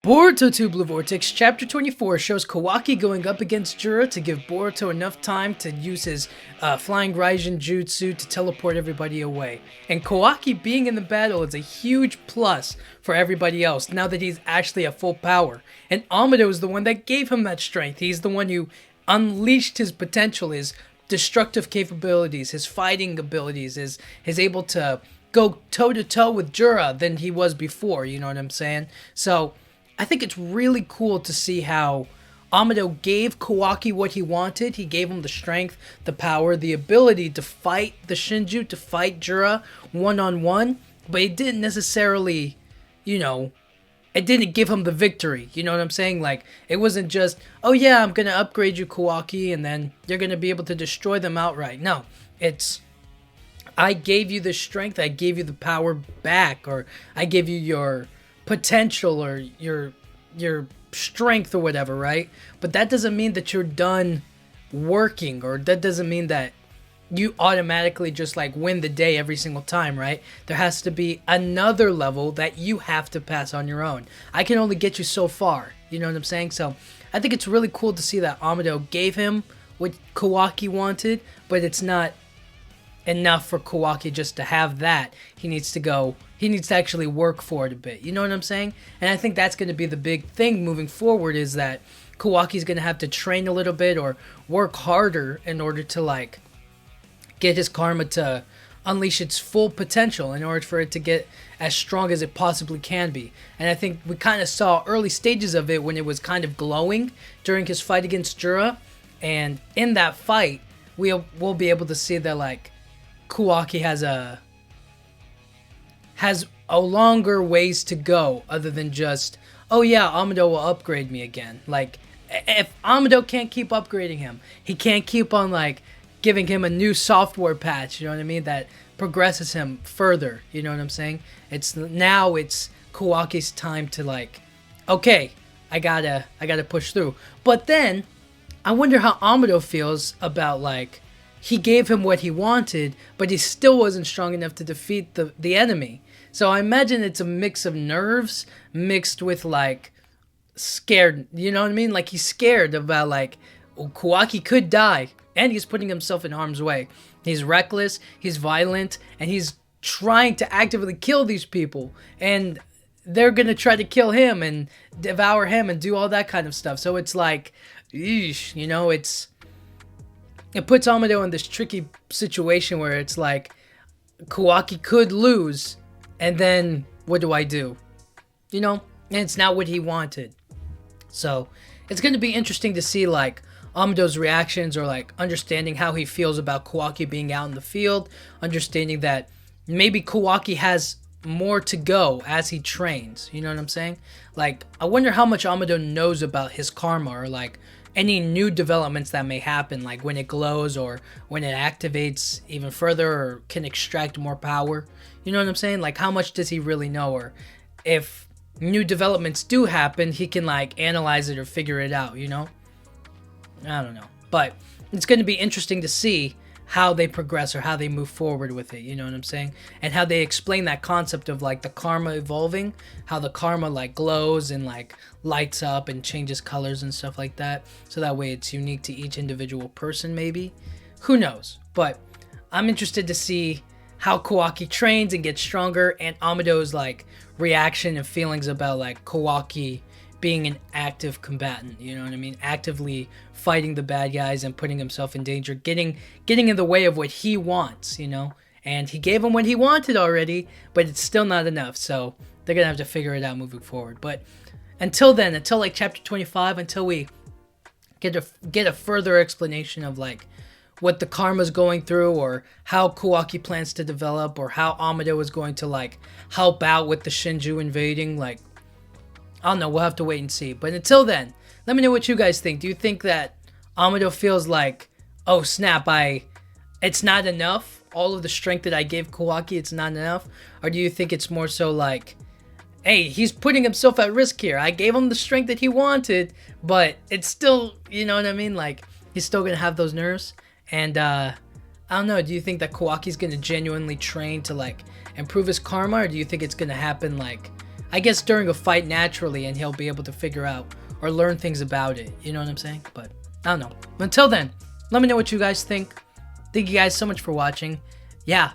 Boruto 2 Blue Vortex Chapter 24 shows Kawaki going up against Jura to give Boruto enough time to use his flying Raijin jutsu to teleport everybody away. And Kawaki being in the battle is a huge plus for everybody else now that he's actually at full power. And Amado is the one that gave him that strength. He's the one who unleashed his potential, his destructive capabilities, his fighting abilities, is able to go toe to toe with Jura than he was before, you know what I'm saying? So I think it's really cool to see how Amado gave Kawaki what he wanted. He gave him the strength, the power, the ability to fight the Shinju, to fight Jura one-on-one, but it didn't necessarily, it didn't give him the victory. You know what I'm saying? Like, it wasn't just, oh yeah, I'm going to upgrade you, Kawaki, and then you're going to be able to destroy them outright. No, it's, I gave you the strength, I gave you the power back, or I gave you your potential or your strength or whatever, right? But that doesn't mean that you're done working, or that doesn't mean that you automatically just like win the day every single time, right? There has to be another level that you have to pass on your own. I can only get you so far, you know what I'm saying? So I think it's really cool to see that Amado gave him what Kawaki wanted, but it's not enough for Kawaki just to have that. He needs to actually work for it a bit. You know what I'm saying? And I think that's going to be the big thing moving forward, is that Kawaki's going to have to train a little bit or work harder in order to like get his karma to unleash its full potential, in order for it to get as strong as it possibly can be. And I think we kind of saw early stages of it when it was kind of glowing during his fight against Jura. And in that fight, we'll be able to see that like Kawaki has a longer ways to go, other than just, oh yeah, Amado will upgrade me again. Like, if Amado can't keep upgrading him, he can't keep on like giving him a new software patch, you know what I mean, that progresses him further, you know what I'm saying? It's Kawaki's time to like, okay, I gotta push through. But then I wonder how Amado feels about like, he gave him what he wanted, but he still wasn't strong enough to defeat the enemy. So I imagine it's a mix of nerves mixed with like scared, you know what I mean? Like, he's scared about like, Kawaki could die, and he's putting himself in harm's way. He's reckless, he's violent, and he's trying to actively kill these people. And they're gonna try to kill him and devour him and do all that kind of stuff. So it's like, eesh, it puts Amado in this tricky situation where it's like, Kawaki could lose, and then what do I do? And it's not what he wanted. So it's going to be interesting to see like Amado's reactions, or like understanding how he feels about Kawaki being out in the field, understanding that maybe Kawaki has more to go as he trains, you know what I'm saying? Like, I wonder how much Amado knows about his karma, or like any new developments that may happen, like when it glows or when it activates even further or can extract more power. You know what I'm saying? Like, how much does he really know? Or if new developments do happen, he can like analyze it or figure it out, I don't know. But it's going to be interesting to see how they progress, or how they move forward with it, you know what I'm saying? And how they explain that concept of like the karma evolving, how the karma like glows and like lights up and changes colors and stuff like that. So that way it's unique to each individual person, maybe. Who knows? But I'm interested to see how Kawaki trains and gets stronger, and Amado's like reaction and feelings about like Kawaki being an active combatant, you know what I mean? Actively fighting the bad guys and putting himself in danger, getting in the way of what he wants, And he gave him what he wanted already, but it's still not enough. So they're going to have to figure it out moving forward. But until then, until like chapter 25, until we get a further explanation of like what the karma's going through, or how Kawaki plans to develop, or how Amado is going to like help out with the Shinju invading, like, I don't know, we'll have to wait and see. But until then, let me know what you guys think. Do you think that Amado feels like, oh snap, it's not enough? All of the strength that I gave Kawaki, it's not enough? Or do you think it's more so like, hey, he's putting himself at risk here. I gave him the strength that he wanted, but it's still, you know what I mean? Like, he's still going to have those nerves. And I don't know, do you think that Kawaki's going to genuinely train to like improve his karma? Or do you think it's going to happen like I guess during a fight naturally, and he'll be able to figure out or learn things about it. You know what I'm saying? But I don't know. Until then, let me know what you guys think. Thank you guys so much for watching. Yeah,